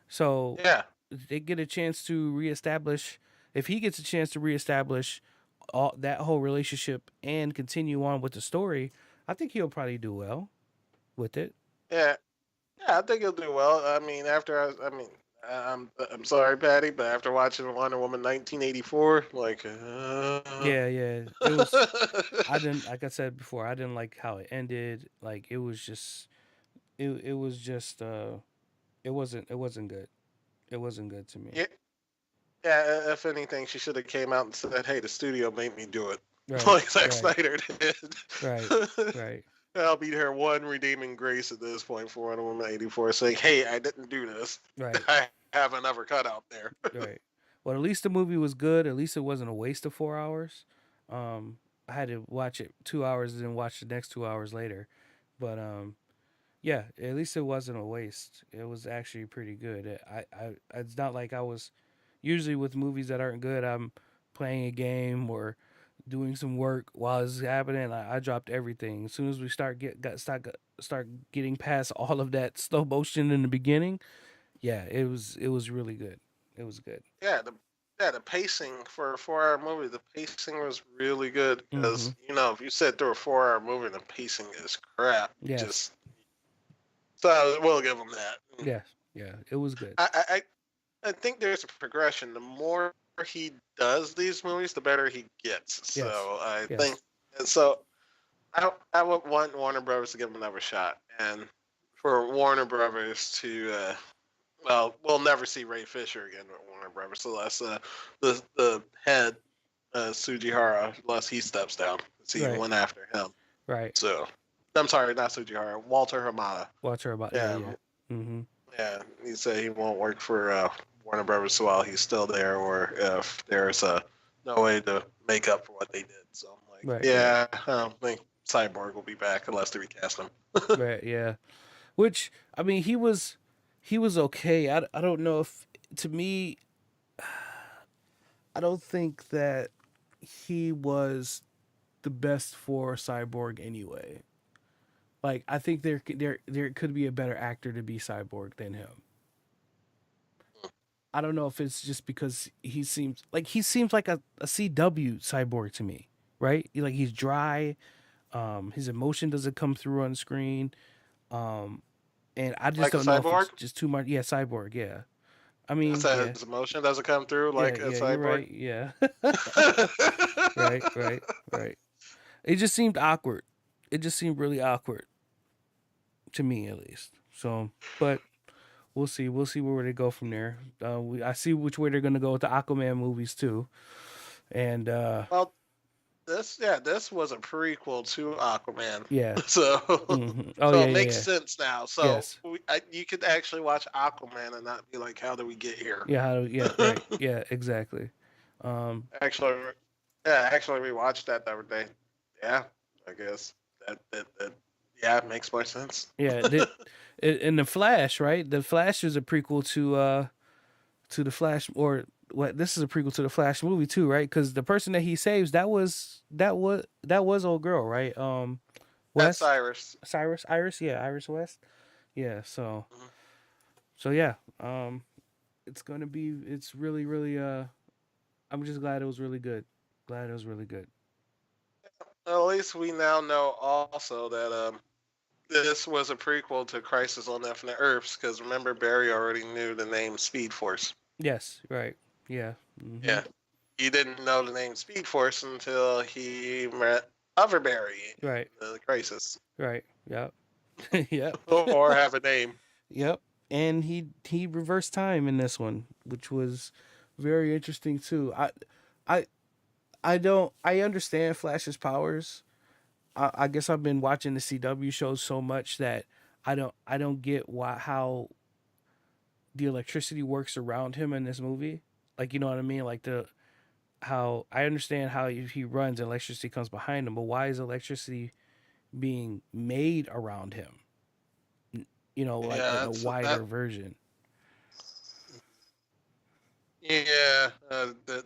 A: So
B: Yeah,
A: they get a chance to reestablish. If he gets a chance to reestablish all that whole relationship and continue on with the story, I think he'll probably do well with it.
B: yeah, yeah. I think he'll do well. I mean, I'm sorry, Patty, but after watching Wonder Woman 1984, like,
A: Yeah, yeah. It was I didn't like I said before, I didn't like how it ended. Like it was just it wasn't good. It wasn't good to me.
B: yeah, yeah. If anything, she should have came out and said, "Hey, the studio made me do it,"
A: Right,
B: like Zack
A: right,
B: Snyder did.
A: right, right,
B: I'll be her one redeeming grace at this point for Wonder Woman 84, saying, "Hey, I didn't do this.
A: right,
B: I have another cut out there."
A: right. Well, at least the movie was good. At least it wasn't a waste of 4 hours. I had to watch it 2 hours and then watch the next 2 hours later. But yeah, at least it wasn't a waste. It was actually pretty good. It's not like I was usually with movies that aren't good. I'm playing a game or doing some work while it's happening. I dropped everything as soon as we start getting past all of that slow motion in the beginning. Yeah, it was really good. It was good.
B: Yeah, the pacing for a 4 hour movie, the pacing was really good
A: Mm-hmm.
B: because if you sit through a 4 hour movie and the pacing is crap,
A: Yes.
B: just so we'll give them that.
A: Yes. Yeah. It was good.
B: I think there's a progression. The more he does these movies, the better he gets.
A: Yes.
B: So I think
A: Yes.
B: so. I would want Warner Brothers to give him another shot, and for Warner Brothers to well, we'll never see Ray Fisher again with Warner Brothers unless the head Sujihara, unless he steps down. He
A: Right.
B: went after him.
A: Right.
B: So I'm sorry, not Sujihara, Walter Hamada.
A: Watch her about. Yeah.
B: Yeah,
A: Yeah. Mm-hmm.
B: yeah. He said he won't work for Warner Brothers while he's still there, or if there's no way to make up for what they did. So I'm like,
A: Right. Right.
B: yeah, I don't think Cyborg will be back unless they recast him.
A: Right. Yeah. Which I mean, he was okay. I don't know if to me, I don't think that he was the best for Cyborg anyway. Like I think there could be a better actor to be Cyborg than him. I don't know if it's just because he seems like a CW cyborg to me, right? Like he's dry. His emotion doesn't come through on screen. Um, and I just
B: Like a
A: don't know if
B: cyborg.
A: it's just too much. Yeah, cyborg. Yeah, I
B: That
A: mean, yeah,
B: says emotion doesn't come through
A: yeah,
B: like a
A: yeah. You're
B: cyborg.
A: right. Yeah, right, right, right. It just seemed awkward. It just seemed really awkward to me, at least. So, but we'll see. We'll see where they go from there. I see which way they're gonna go with the Aquaman movies too. And
B: Well, this was a prequel to Aquaman,
A: yeah.
B: so
A: Oh
B: so
A: yeah,
B: it
A: yeah,
B: makes
A: yeah.
B: sense now. So
A: Yes.
B: you could actually watch Aquaman and not be like, "How did we get here?"
A: Yeah. Yeah. Right. Yeah. Exactly.
B: Actually, yeah, actually, we watched that the other day. Yeah, I guess that yeah, it makes more sense.
A: Yeah. In the Flash, right? The Flash is a prequel to the Flash, or what? This is a prequel to the Flash movie too, right? Because the person that he saves, that was old girl, right?
B: That's
A: West,
B: Cyrus.
A: Iris, yeah, Iris West, yeah. So
B: Mhm.
A: yeah, it's gonna be, it's really, really. I'm just glad it was really good. Glad it was really good.
B: Well, at least we now know also that this was a prequel to Crisis on Infinite Earths because remember Barry already knew the name Speed Force.
A: Yes, right. Yeah.
B: Yeah, he didn't know the name Speed Force until he met other Barry
A: Right.
B: in the Crisis,
A: Right. Yep. Yep.
B: or have a name.
A: Yep. And he reversed time in this one, which was very interesting too. I I don't, I understand Flash's powers. I guess I've been watching the CW shows so much that I don't get why how the electricity works around him in this movie. Like, you know what I mean? Like, the how I understand how if he runs, electricity comes behind him, but why is electricity being made around him? Like
B: Yeah,
A: in a
B: that's
A: wider
B: that.
A: version.
B: Yeah, that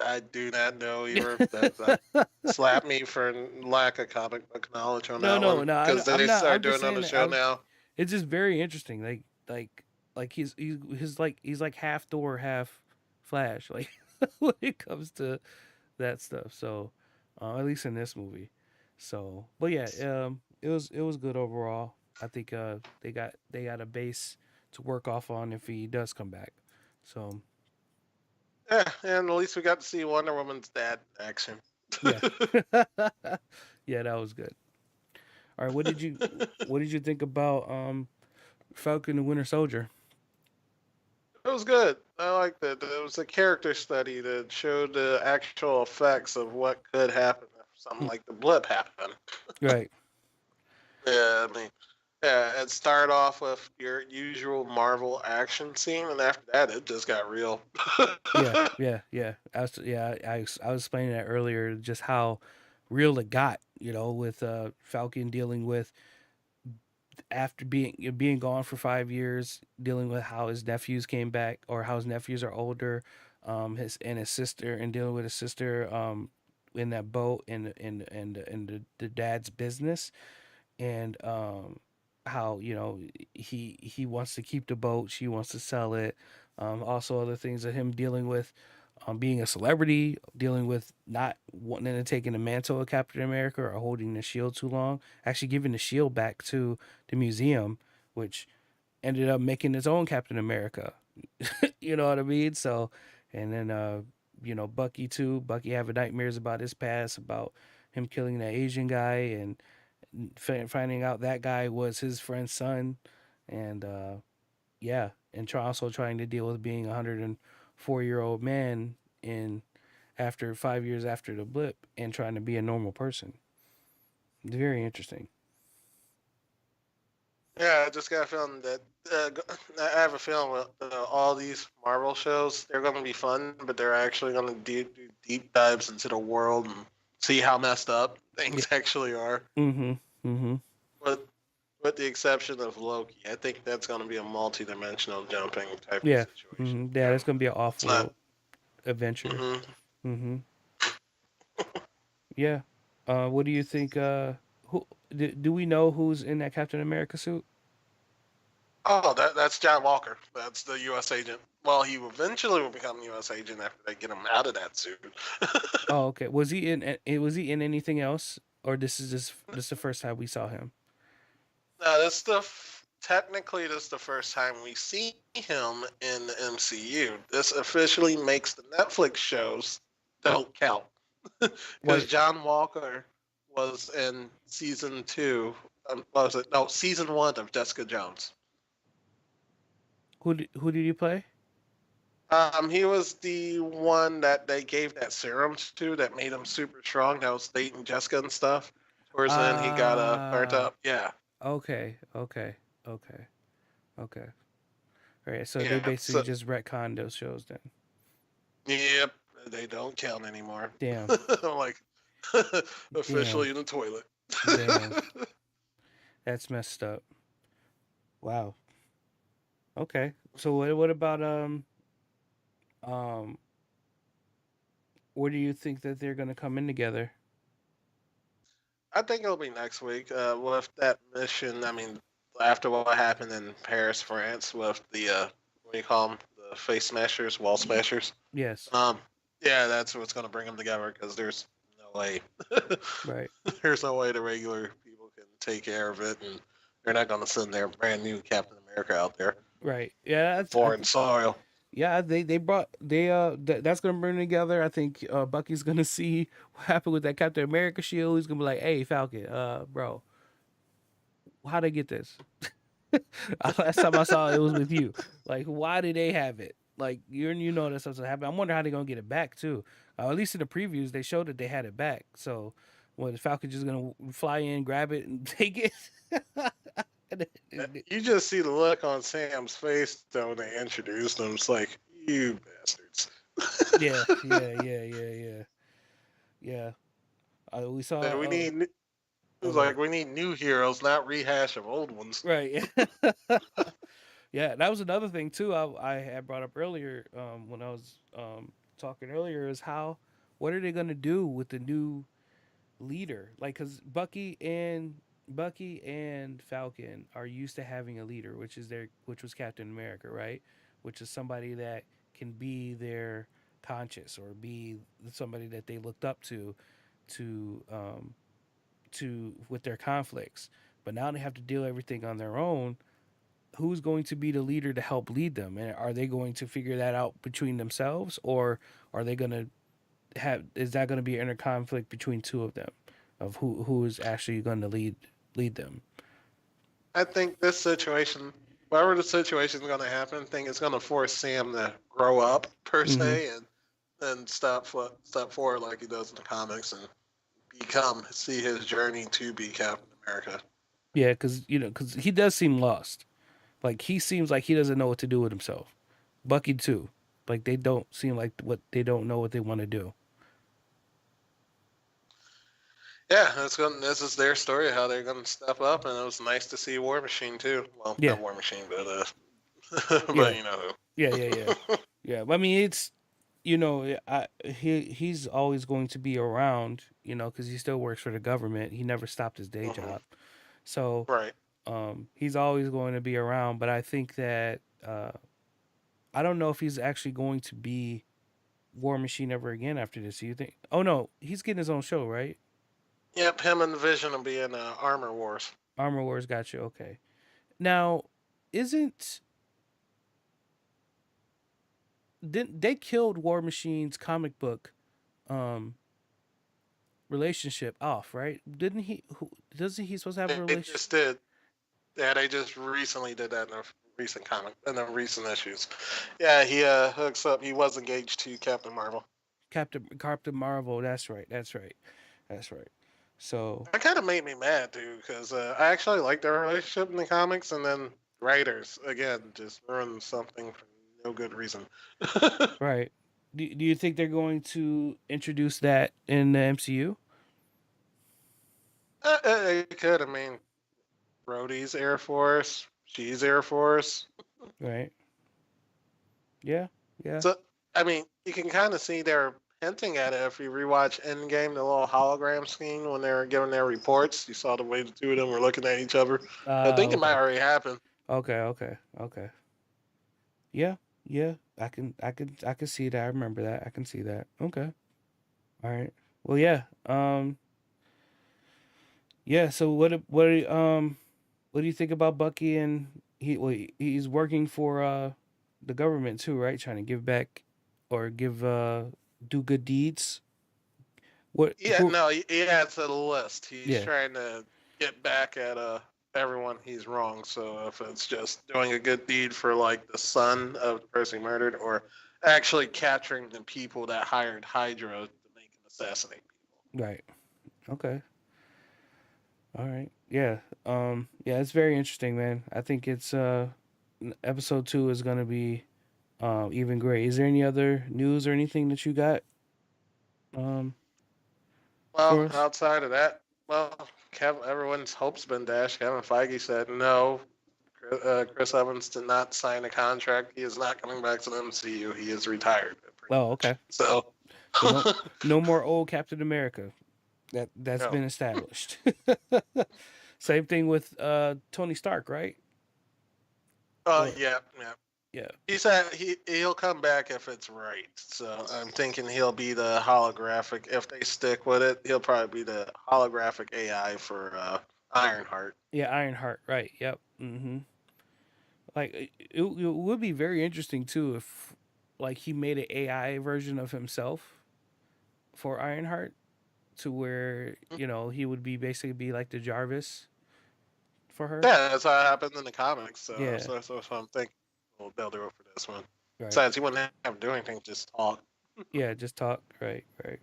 B: I do not know. You were that slapped me for lack of comic book knowledge on
A: No,
B: that
A: no,
B: one
A: no.
B: because
A: I'm
B: they
A: not.
B: start
A: I'm just
B: doing it on
A: saying
B: the
A: that
B: show now.
A: it's just very interesting. Like he's like half Thor, half Flash. Like when it comes to that stuff. So at least in this movie. So, but yeah, it was good overall. I think they got a base to work off on if he does come back. So
B: Yeah, and at least we got to see Wonder Woman's dad in action.
A: yeah, yeah, that was good. All right, what did you think about Falcon and Winter Soldier?
B: It was good. I liked it. It was a character study that showed the actual effects of what could happen if something
A: Hmm.
B: like the blip happened.
A: Right.
B: Yeah, I mean, yeah, it started off with your usual Marvel action scene, and after that, it just got real.
A: Yeah, yeah, yeah. I was explaining that earlier, just how real it got. With Falcon dealing with, after being gone for 5 years, dealing with how his nephews came back, or how his nephews are older, his sister, and dealing with his sister, in that boat, and the dad's business, and how he wants to keep the boat, she wants to sell it. Also, other things of him dealing with, being a celebrity, dealing with not wanting to take in the mantle of Captain America, or holding the shield too long, actually giving the shield back to the museum, which ended up making his own Captain America. You know what I mean? So, and then Bucky too. Bucky having nightmares about his past, about him killing that Asian guy, and finding out that guy was his friend's son, and yeah, and also trying to deal with being a 104-year-old man in after 5 years after the blip, and trying to be a normal person. It's very interesting.
B: Yeah, I just got a feeling that I have a feeling with all these Marvel shows, they're going to be fun, but they're actually going to do deep dives into the world and see how messed up
A: Yeah.
B: things actually are.
A: Mm-hmm. Mm-hmm.
B: With with the exception of Loki, I think that's going to be a multi-dimensional jumping type of
A: Yeah.
B: situation.
A: Mm-hmm. Yeah, that's gonna be an
B: It's not.
A: off-world adventure.
B: Hmm.
A: Mm-hmm. Yeah. What do you think? Who do we know who's in that Captain America suit?
B: Oh, that's John Walker. That's the U.S. agent. Well, he eventually will become U.S. agent after they get him out of that suit.
A: Oh, okay. Was he in anything else, or this the first time we saw him?
B: Now, technically this is the first time we see him in the MCU. This officially makes the Netflix shows don't count because
A: What?
B: John Walker was in season two. What was it? No, season one of Jessica Jones.
A: Who did he play?
B: He was the one that they gave that serum to that made him super strong. That was dating Jessica and stuff. Towards the end, he got burnt
A: Ah,
B: up. Yeah,
A: okay, okay, okay, okay. All right, so they
B: yeah.
A: basically
B: So,
A: just retconned those shows then.
B: yep, they don't count anymore.
A: Damn,
B: I'm like,
A: damn,
B: officially in the toilet.
A: damn. That's messed up. Wow. Okay. So what about um where do you think that they're gonna come in together?
B: I think it'll be next week. With that mission, I mean, after what happened in Paris, France, with the what do you call them? The face smashers, wall smashers.
A: Yes.
B: Um, yeah, that's what's going to bring them together because there's no way,
A: Right.
B: there's no way the regular people can take care of it, and they're not going to send their brand new Captain America out there
A: Right. Yeah.
B: foreign soil.
A: Yeah. They brought that's gonna bring them together. I think Bucky's gonna see what happened with that Captain America shield. He's gonna be like, "Hey, Falcon, bro, how'd they get this? Last time I saw it, it was with you. Like, why did they have it? Like, you know that something happened. I'm wondering how they're gonna get it back too. At least in the previews, they showed that they had it back. So, what the Falcon just gonna fly in, grab it, and take it?
B: You just see the look on Sam's face though when they introduced him. It's like, you bastards.
A: Yeah, yeah, yeah, yeah, yeah, yeah. We saw.
B: We need. It was
A: Okay,
B: like we need new heroes, not rehash of old ones.
A: right. Yeah, that was another thing too. I had brought up earlier when I was talking earlier is how what are they gonna do with the new leader? Like, cause Bucky and Falcon are used to having a leader, which was Captain America, right? Which is somebody that can be their conscience or be somebody that they looked up to with their conflicts. But now they have to deal everything on their own. Who's going to be the leader to help lead them, and are they going to figure that out between themselves, or are they going to have is that going to be an inner conflict between two of them of who is actually going to lead them?
B: I think this situation, whatever the situation is going to happen, I think it's going to force Sam to grow up per
A: Mm-hmm.
B: se, and step forward like he does in the comics and see his journey to be Captain America.
A: Yeah, because he does seem lost. Like, he seems like he doesn't know what to do with himself. Bucky too. Like, they don't seem like what they don't know what they want to do.
B: Yeah, this is their story how they're going to step up, and it was nice to see War Machine too. Well,
A: Yeah,
B: not War Machine, but
A: yeah,
B: but you know
A: yeah, yeah, yeah,
B: who.
A: yeah. I mean, it's he's always going to be around, because he still works for the government. He never stopped his day
B: Mhm.
A: job, so
B: Right.
A: he's always going to be around. But I think that I don't know if he's actually going to be War Machine ever again after this. Do you think? Oh no, he's getting his own show, right?
B: Yep, him and Vision will be in Armor Wars.
A: Armor Wars got you. Okay. Now, isn't didn't they killed War Machine's comic book um relationship off, right? Didn't he? Doesn't he supposed to have a
B: They
A: relationship?
B: just did. Yeah, they just recently did that in a recent comic, in the recent issues. Yeah, he hooks up. He was engaged to Captain Marvel.
A: Captain Marvel. That's right. That's right. That's right. So
B: That kind of made me mad too, because I actually liked their relationship in the comics, and then writers again just ruined something for no good reason.
A: right. Do you think they're going to introduce that in the MCU?
B: It could. I mean, Rhodey's Air Force, she's Air Force.
A: Right. Yeah. Yeah.
B: So, I mean, you can kind of see they're hinting at it if you rewatch Endgame, the little hologram scene when they were giving their reports. You saw the way the two of them were looking at each other. I think it might
A: Okay.
B: already happen.
A: Okay, okay, okay. Yeah, yeah. I can see that. I remember that. I can see that. Okay. All right. Well, yeah. Yeah. So what do you think about Bucky and he's working for the government too, right? Trying to give back or give do good deeds. What
B: Yeah,
A: who?
B: no, he adds a list. He's
A: Yeah.
B: trying to get back at everyone he's wrong. So if it's just doing a good deed for like the son of the person he murdered, or actually capturing the people that hired Hydra to make and assassinate people.
A: Right. Okay. All right. Yeah. Yeah, it's very interesting, man. I think it's episode 2 is going to be even great. Is there any other news or anything that you got um
B: Well,
A: for us?
B: outside of that, well, everyone's hopes been dashed. Kevin Feige said no. Chris Evans did not sign a contract. He is not coming back to the MCU. He is retired, pretty
A: Oh,
B: much.
A: okay.
B: So,
A: So no more old Captain America. That's
B: no.
A: been established. Same thing with Tony Stark, right? Or
B: Yeah, yeah.
A: yeah.
B: He said he'll come back if it's right. So I'm thinking he'll be the holographic. If they stick with it, he'll probably be the holographic AI for Ironheart.
A: Yeah, Ironheart, right. Yep. Mhm. Like it would be very interesting too if like he made an AI version of himself for Ironheart to where, he would be basically be like the Jarvis for her.
B: Yeah, that's how it happened in the comics. So,
A: Yeah.
B: so that's what I'm thinking. Well, they'll do it for this one.
A: Right.
B: Besides, he wouldn't have to do anything, just talk.
A: Yeah, just talk. Right, right.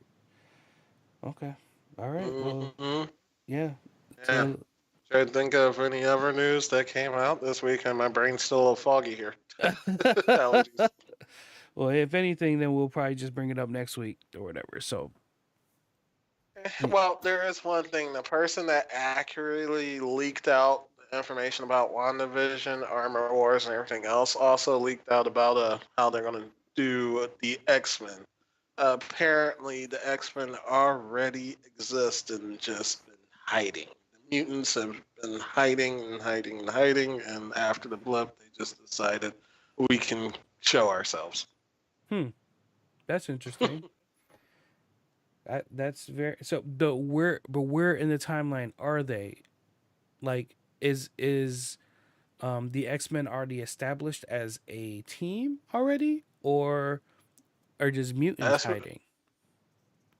A: Okay. All right. Well,
B: Hmm.
A: yeah.
B: Yeah.
A: So
B: Trying to think of any other news that came out this week, and my brain's still a little foggy here. Allergies.
A: well, if anything, then we'll probably just bring it up next week or whatever. So, mm,
B: Well, there is one thing. The person that accurately leaked out the information about WandaVision, Armor Wars, and everything else also leaked out about how they're going to do the X-Men. Apparently, the X-Men already exist and just been hiding. The mutants have been hiding and hiding and hiding, and after the blip, they just decided we can show ourselves.
A: hmm, that's interesting. That's very so. Where in the timeline are they? Like, is the X-Men already established as a team already, or are just mutants
B: That's
A: hiding?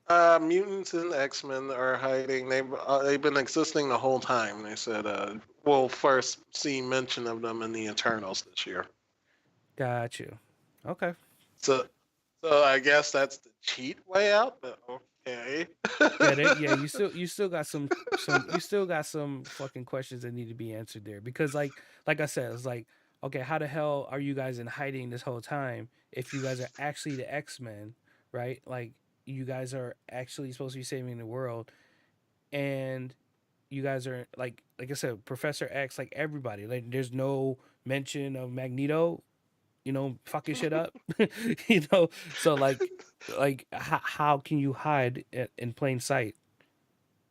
B: Mutants and X Men are hiding. They've been existing the whole time. They said we'll first see mention of them in the Eternals this year.
A: Got you. Okay.
B: So so I guess that's the cheat way out. But okay.
A: Yeah, yeah, you still got you still got some fucking questions that need to be answered there because like I said, it's like okay, how the hell are you guys in hiding this whole time if you guys are actually the X-Men, right? Like you guys are actually supposed to be saving the world and you guys are like I said, Professor X, like everybody, like there's no mention of Magneto, fucking shit up, so like how can you hide in plain sight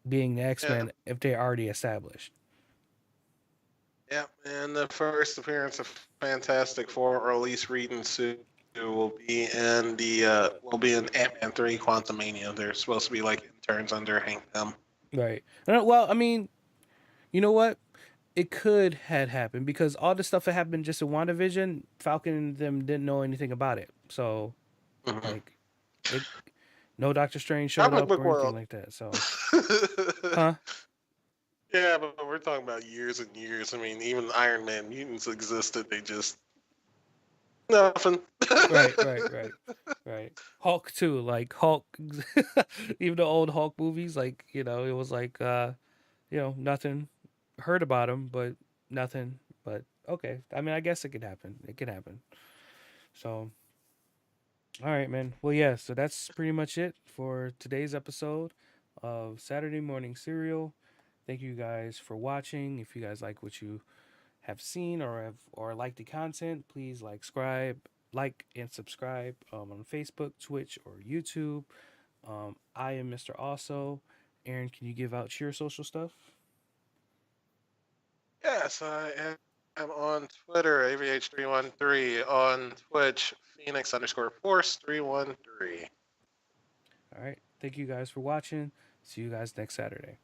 A: being the
B: Yeah,
A: X-Men if they're already established?
B: yeah. And the first appearance of Fantastic Four, or at least Reed and Sue, will be in Ant-Man 3: Quantumania. They're supposed to be like interns under Hank Pym.
A: Right. Well, I mean, you know what? It could had happened because all the stuff that happened just in WandaVision, Falcon and them didn't know anything about it. So
B: Hmm.
A: like it no Doctor Strange showed
B: Comic
A: up
B: book
A: or anything
B: world.
A: like that. So huh?
B: Yeah, but we're talking about years and years. I mean, even Iron Man mutants existed. They just nothing.
A: Right, right, right, right. Hulk too, like Hulk, even the old Hulk movies, like it was like nothing. Heard about him, but nothing. But okay, I mean, I guess it could happen. It could happen. So, all right, man. Well, yeah. So that's pretty much it for today's episode of Saturday Morning Serial. Thank you guys for watching. If you guys like what you have seen or like the content, please like and subscribe on Facebook, Twitch, or YouTube. I am Mr. Also. Aaron, can you give out your social stuff?
B: Yes, I am. I'm on Twitter, AVH313, on Twitch, Phoenix_Force313.
A: All right. Thank you guys for watching. See you guys next Saturday.